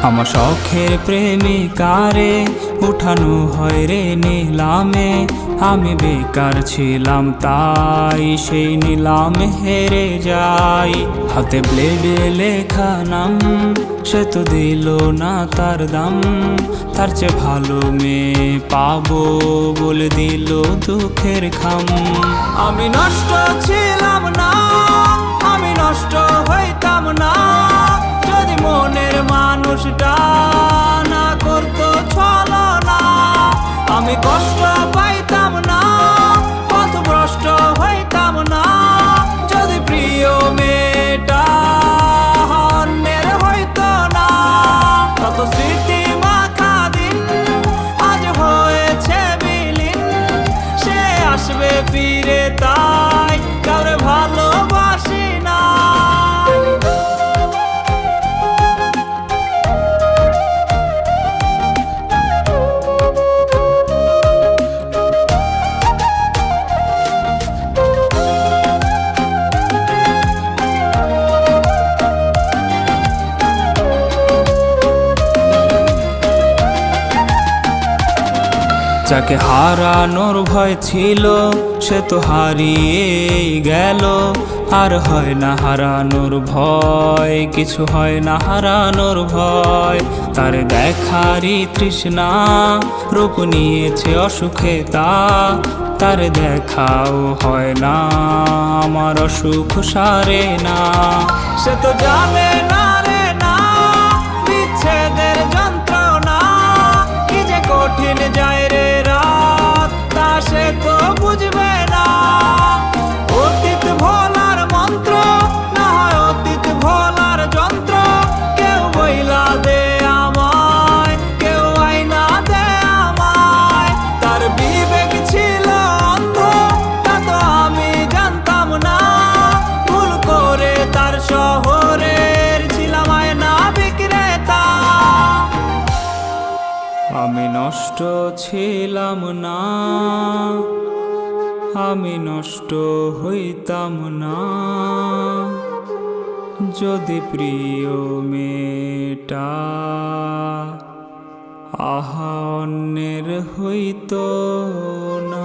আমার শখের প্রেমিকারে উঠানো হয় রে নিলামে, আমি বেকার ছিলাম তাই সেই নিলামে হেরে যাই। হাতে ব্লেডে লেখা নাম, সে তো দিল না তার দাম, তার চেয়ে ভালো মেয়ে পাবো বলে দিল দুঃখের খাম। আমি নষ্ট ছিলাম না, আমি নষ্ট হইতাম না, যদি মনের মানুষটা না করতো ছলনা। আমি কষ্ট পাইতাম না, পথভ্রষ্ট হইতাম না, যদি প্রিয় মেয়েটা অন্যের হইতো না। কত স্মৃতি মাখা দিন আজ হয়েছে বিলীন, সে আসবে ফিরে তাই কাউরে ভালোবাসি না। যাকে হারানোর ভয় ছিল সে তো হারিয়েই গেল, আর হয় না হারানোর ভয়, কিছু হয় না হারানোর ভয়। তার দেখারই তৃষ্ণা রূপ নিয়েছে অসুখে তার দেখাও হয় না, আমার অসুখ সারে না। সে তো জানে না রে না বিচ্ছেদের যন্ত্রণা, কি যে কঠিন যায় রে রাত তা সে তো বুঝবে না। অতীত ভোলার মন্ত্র না হয় অতীত ভোলার যন্ত্র, কেউ বইলা দে আমায়, কেউ আইনা দে আমায়। তার বিবেক ছিল অন্ধ তা তো আমি জানতাম না, ভুল করে তার শহরের ছিলাম আয়না বিক্রেতা। আমি নষ্ট ছিলাম না, আমি নষ্ট হইতাম না, যদি প্রিয় মেয়েটা আহা অন্যের হইতো না।